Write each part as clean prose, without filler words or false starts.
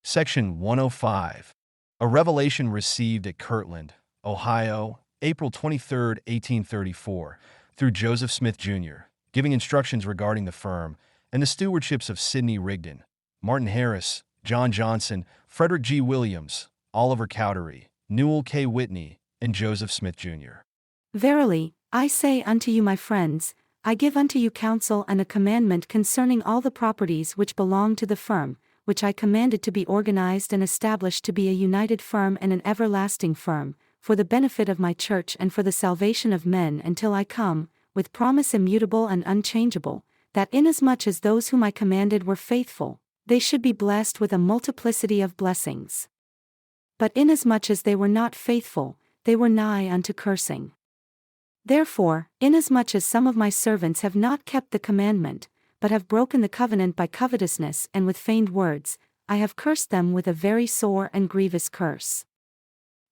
Section 105. A revelation received at Kirtland, Ohio, April 23, 1834, through Joseph Smith, Jr., giving instructions regarding the firm and the stewardships of Sidney Rigdon, Martin Harris, John Johnson, Frederick G. Williams, Oliver Cowdery, Newell K. Whitney, and Joseph Smith, Jr. Verily, I say unto you, my friends, I give unto you counsel and a commandment concerning all the properties which belong to the firm, which I commanded to be organized and established to be a united firm and an everlasting firm, for the benefit of my church and for the salvation of men until I come, with promise immutable and unchangeable, that inasmuch as those whom I commanded were faithful, they should be blessed with a multiplicity of blessings. But inasmuch as they were not faithful, they were nigh unto cursing. Therefore, inasmuch as some of my servants have not kept the commandment, but have broken the covenant by covetousness and with feigned words, I have cursed them with a very sore and grievous curse.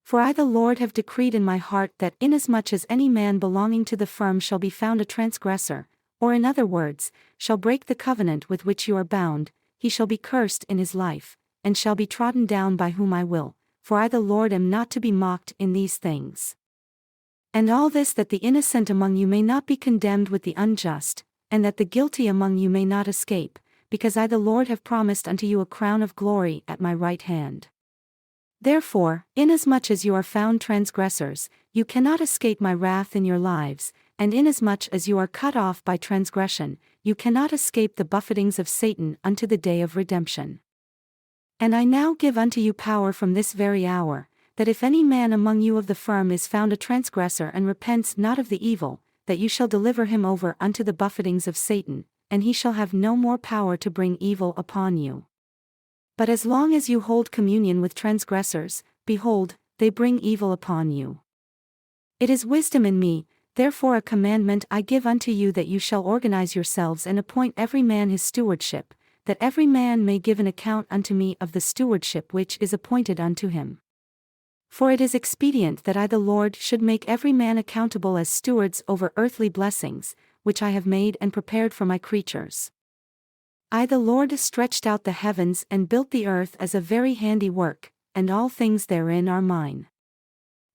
For I the Lord have decreed in my heart that inasmuch as any man belonging to the firm shall be found a transgressor, or in other words, shall break the covenant with which you are bound, he shall be cursed in his life, and shall be trodden down by whom I will, for I the Lord am not to be mocked in these things. And all this that the innocent among you may not be condemned with the unjust, and that the guilty among you may not escape, because I the Lord have promised unto you a crown of glory at my right hand. Therefore, inasmuch as you are found transgressors, you cannot escape my wrath in your lives, and inasmuch as you are cut off by transgression, you cannot escape the buffetings of Satan unto the day of redemption. And I now give unto you power from this very hour, that if any man among you of the firm is found a transgressor and repents not of the evil, that you shall deliver him over unto the buffetings of Satan, and he shall have no more power to bring evil upon you. But as long as you hold communion with transgressors, behold, they bring evil upon you. It is wisdom in me, therefore a commandment I give unto you, that you shall organize yourselves and appoint every man his stewardship, that every man may give an account unto me of the stewardship which is appointed unto him. For it is expedient that I the Lord should make every man accountable as stewards over earthly blessings, which I have made and prepared for my creatures. I the Lord stretched out the heavens and built the earth as a very handy work, and all things therein are mine.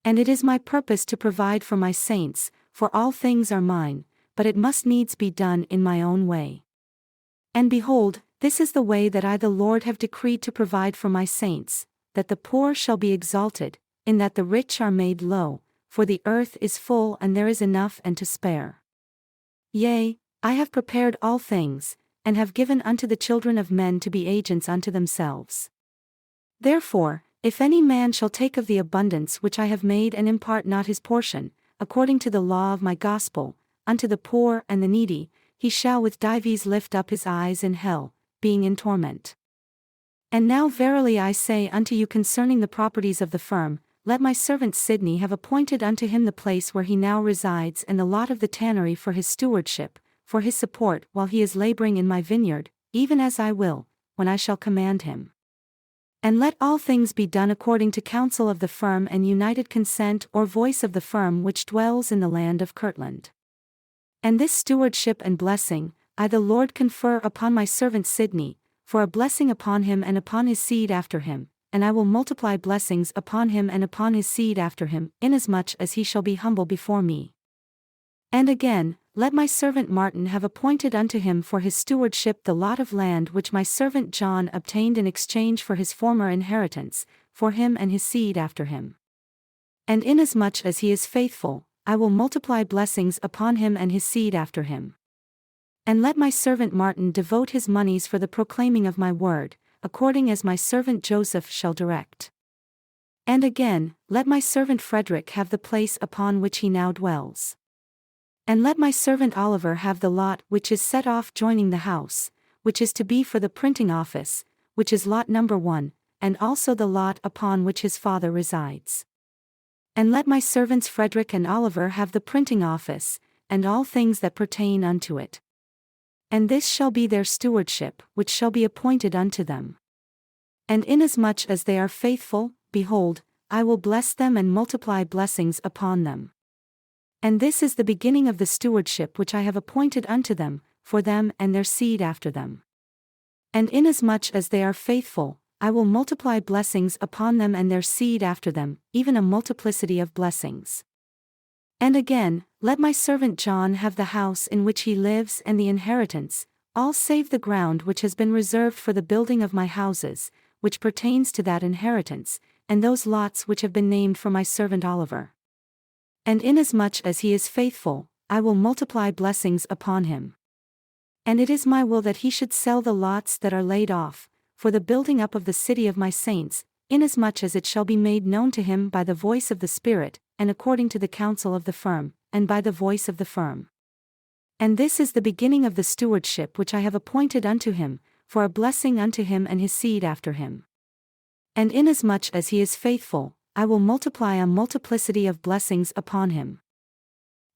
And it is my purpose to provide for my saints, for all things are mine, but it must needs be done in my own way. And behold, this is the way that I the Lord have decreed to provide for my saints, that the poor shall be exalted, in that the rich are made low, for the earth is full and there is enough and to spare. Yea, I have prepared all things, and have given unto the children of men to be agents unto themselves. Therefore, if any man shall take of the abundance which I have made and impart not his portion, according to the law of my gospel, unto the poor and the needy, he shall with dives lift up his eyes in hell, being in torment. And now verily I say unto you concerning the properties of the firm, let my servant Sidney have appointed unto him the place where he now resides and the lot of the tannery for his stewardship, for his support while he is laboring in my vineyard, even as I will, when I shall command him. And let all things be done according to counsel of the firm and united consent or voice of the firm which dwells in the land of Kirtland. And this stewardship and blessing, I the Lord confer upon my servant Sidney, for a blessing upon him and upon his seed after him, and I will multiply blessings upon him and upon his seed after him, inasmuch as he shall be humble before me. And again, let my servant Martin have appointed unto him for his stewardship the lot of land which my servant John obtained in exchange for his former inheritance, for him and his seed after him. And inasmuch as he is faithful, I will multiply blessings upon him and his seed after him. And let my servant Martin devote his monies for the proclaiming of my word, according as my servant Joseph shall direct. And again, let my servant Frederick have the place upon which he now dwells. And let my servant Oliver have the lot which is set off joining the house, which is to be for the printing office, which is lot number 1, and also the lot upon which his father resides. And let my servants Frederick and Oliver have the printing office, and all things that pertain unto it. And this shall be their stewardship, which shall be appointed unto them. And inasmuch as they are faithful, behold, I will bless them and multiply blessings upon them. And this is the beginning of the stewardship which I have appointed unto them, for them and their seed after them. And inasmuch as they are faithful, I will multiply blessings upon them and their seed after them, even a multiplicity of blessings. And again, let my servant John have the house in which he lives and the inheritance, all save the ground which has been reserved for the building of my houses, which pertains to that inheritance, and those lots which have been named for my servant Oliver. And inasmuch as he is faithful, I will multiply blessings upon him. And it is my will that he should sell the lots that are laid off, for the building up of the city of my saints, inasmuch as it shall be made known to him by the voice of the Spirit, and according to the counsel of the firm, and by the voice of the firm. And this is the beginning of the stewardship which I have appointed unto him, for a blessing unto him and his seed after him. And inasmuch as he is faithful, I will multiply a multiplicity of blessings upon him.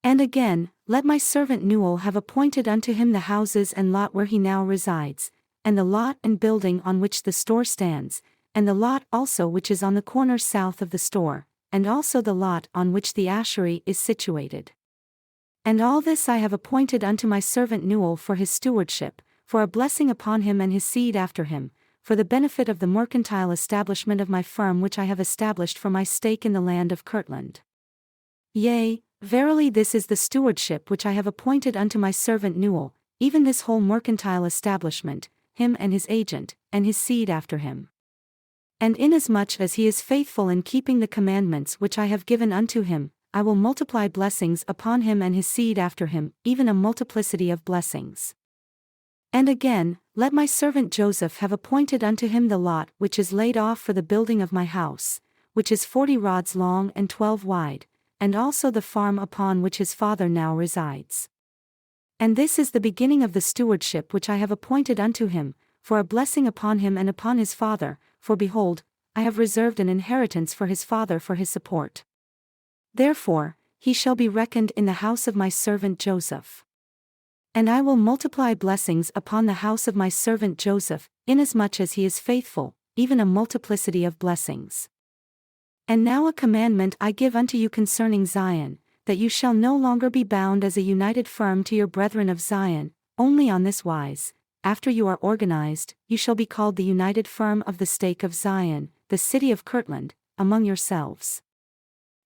And again, let my servant Newell have appointed unto him the houses and lot where he now resides, and the lot and building on which the store stands, and the lot also which is on the corner south of the store, and also the lot on which the ashery is situated. And all this I have appointed unto my servant Newell for his stewardship, for a blessing upon him and his seed after him, for the benefit of the mercantile establishment of my firm which I have established for my stake in the land of Kirtland. Yea, verily this is the stewardship which I have appointed unto my servant Newell, even this whole mercantile establishment, him and his agent, and his seed after him. And inasmuch as he is faithful in keeping the commandments which I have given unto him, I will multiply blessings upon him and his seed after him, even a multiplicity of blessings. And again, let my servant Joseph have appointed unto him the lot which is laid off for the building of my house, which is 40 rods long and 12 wide, and also the farm upon which his father now resides. And this is the beginning of the stewardship which I have appointed unto him, for a blessing upon him and upon his father, for behold, I have reserved an inheritance for his father for his support. Therefore, he shall be reckoned in the house of my servant Joseph. And I will multiply blessings upon the house of my servant Joseph, inasmuch as he is faithful, even a multiplicity of blessings. And now a commandment I give unto you concerning Zion, that you shall no longer be bound as a united firm to your brethren of Zion, only on this wise, after you are organized, you shall be called the united firm of the stake of Zion, the city of Kirtland, among yourselves.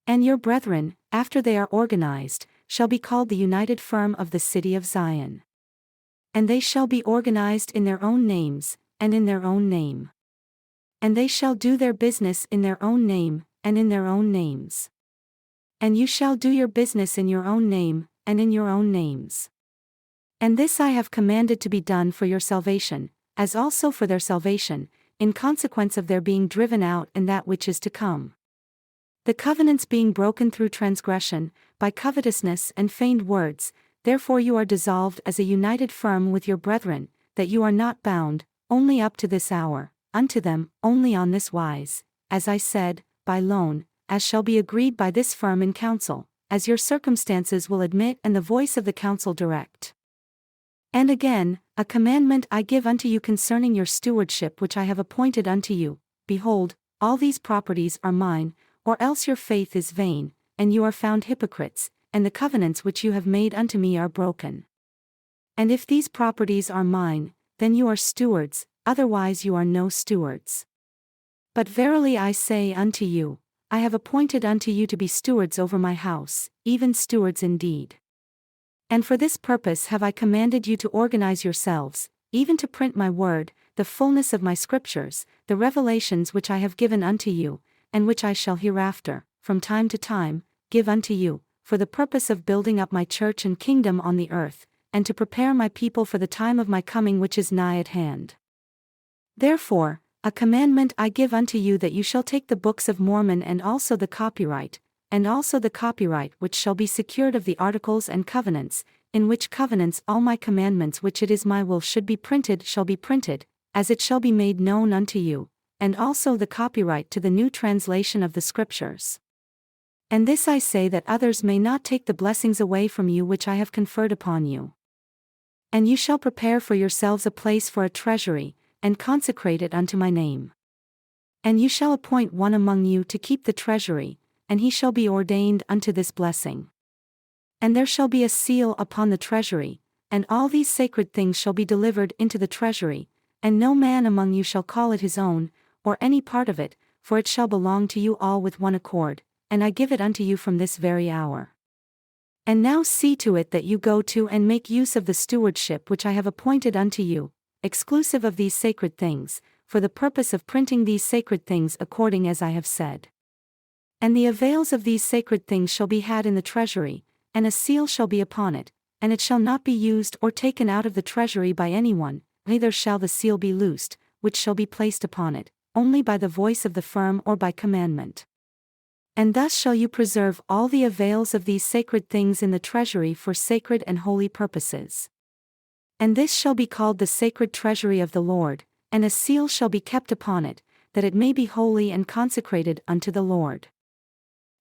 And your brethren, after they are organized, shall be called the united firm of the city of Zion. And they shall be organized in their own names, and in their own name. And they shall do their business in their own name, and in their own names. And you shall do your business in your own name, and in your own names. And this I have commanded to be done for your salvation, as also for their salvation, in consequence of their being driven out in that which is to come. The covenants being broken through transgression, by covetousness and feigned words, therefore you are dissolved as a united firm with your brethren, that you are not bound, only up to this hour, unto them, only on this wise, as I said, by loan, as shall be agreed by this firm in council, as your circumstances will admit and the voice of the council direct. And again, a commandment I give unto you concerning your stewardship which I have appointed unto you, behold, all these properties are mine, or else your faith is vain, and you are found hypocrites, and the covenants which you have made unto me are broken. And if these properties are mine, then you are stewards, otherwise you are no stewards. But verily I say unto you, I have appointed unto you to be stewards over my house, even stewards indeed. And for this purpose have I commanded you to organize yourselves, even to print my word, the fullness of my scriptures, the revelations which I have given unto you, and which I shall hereafter, from time to time, give unto you, for the purpose of building up my church and kingdom on the earth, and to prepare my people for the time of my coming which is nigh at hand. Therefore, a commandment I give unto you that you shall take the books of Mormon and also the copyright which shall be secured of the articles and covenants, in which covenants all my commandments which it is my will should be printed shall be printed, as it shall be made known unto you, and also the copyright to the new translation of the Scriptures. And this I say that others may not take the blessings away from you which I have conferred upon you. And you shall prepare for yourselves a place for a treasury, and consecrate it unto my name. And you shall appoint one among you to keep the treasury, and he shall be ordained unto this blessing. And there shall be a seal upon the treasury, and all these sacred things shall be delivered into the treasury, and no man among you shall call it his own, or any part of it, for it shall belong to you all with one accord, and I give it unto you from this very hour. And now see to it that you go to and make use of the stewardship which I have appointed unto you, exclusive of these sacred things, for the purpose of printing these sacred things according as I have said. And the avails of these sacred things shall be had in the treasury, and a seal shall be upon it, and it shall not be used or taken out of the treasury by anyone, neither shall the seal be loosed, which shall be placed upon it, only by the voice of the firm or by commandment. And thus shall you preserve all the avails of these sacred things in the treasury for sacred and holy purposes. And this shall be called the sacred treasury of the Lord, and a seal shall be kept upon it, that it may be holy and consecrated unto the Lord.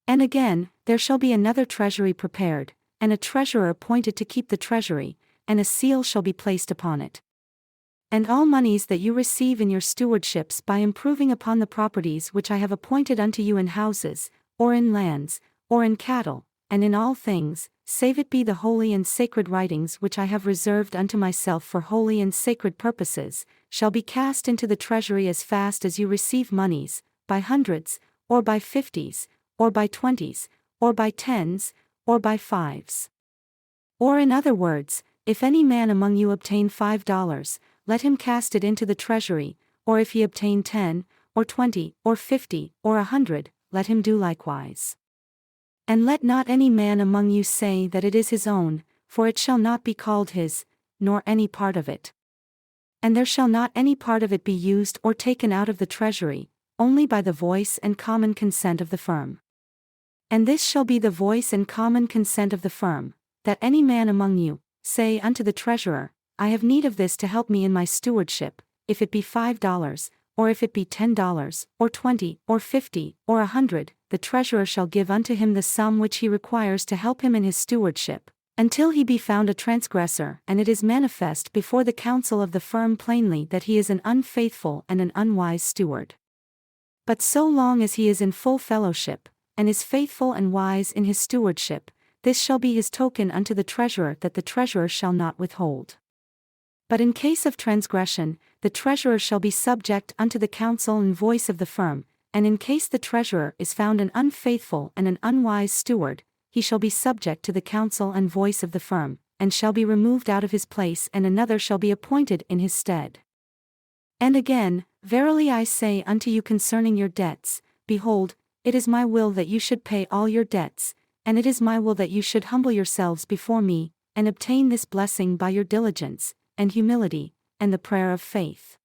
And again, there shall be another treasury prepared, and a treasurer appointed to keep the treasury, and a seal shall be placed upon it. And all monies that you receive in your stewardships by improving upon the properties which I have appointed unto you in houses, or in lands, or in cattle, and in all things, save it be the holy and sacred writings which I have reserved unto myself for holy and sacred purposes, shall be cast into the treasury as fast as you receive monies, by hundreds, or by fifties, or by twenties, or by tens, or by fives. Or in other words, if any man among you obtain $5, let him cast it into the treasury, or if he obtain 10, or 20, or 50, or 100, let him do likewise. And let not any man among you say that it is his own, for it shall not be called his, nor any part of it. And there shall not any part of it be used or taken out of the treasury, only by the voice and common consent of the firm. And this shall be the voice and common consent of the firm, that any man among you say unto the treasurer, I have need of this to help me in my stewardship, if it be $5, or if it be $10, or 20, or 50, or 100, the treasurer shall give unto him the sum which he requires to help him in his stewardship, until he be found a transgressor and it is manifest before the council of the firm plainly that he is an unfaithful and an unwise steward. But so long as he is in full fellowship, and is faithful and wise in his stewardship, this shall be his token unto the treasurer that the treasurer shall not withhold. But in case of transgression, the treasurer shall be subject unto the counsel and voice of the firm, and in case the treasurer is found an unfaithful and an unwise steward, he shall be subject to the counsel and voice of the firm, and shall be removed out of his place and another shall be appointed in his stead. And again, verily I say unto you concerning your debts, behold, it is my will that you should pay all your debts, and it is my will that you should humble yourselves before me, and obtain this blessing by your diligence, and humility, and the prayer of faith.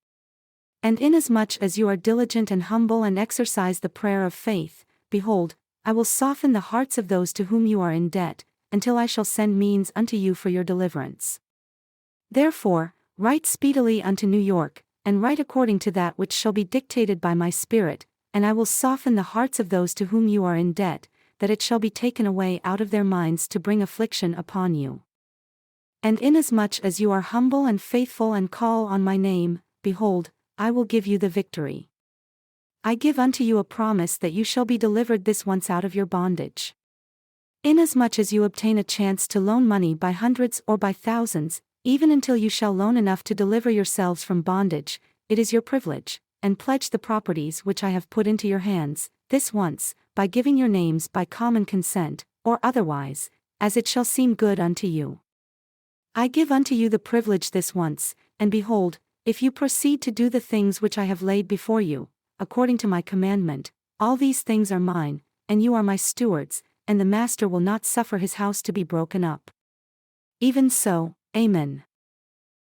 And inasmuch as you are diligent and humble and exercise the prayer of faith, behold, I will soften the hearts of those to whom you are in debt, until I shall send means unto you for your deliverance. Therefore, write speedily unto New York, and write according to that which shall be dictated by my Spirit, and I will soften the hearts of those to whom you are in debt, that it shall be taken away out of their minds to bring affliction upon you. And inasmuch as you are humble and faithful and call on my name, behold, I will give you the victory. I give unto you a promise that you shall be delivered this once out of your bondage. Inasmuch as you obtain a chance to loan money by hundreds or by thousands, even until you shall loan enough to deliver yourselves from bondage, it is your privilege, and pledge the properties which I have put into your hands, this once, by giving your names by common consent, or otherwise, as it shall seem good unto you. I give unto you the privilege this once, and behold, if you proceed to do the things which I have laid before you, according to my commandment, all these things are mine, and you are my stewards, and the master will not suffer his house to be broken up. Even so, Amen.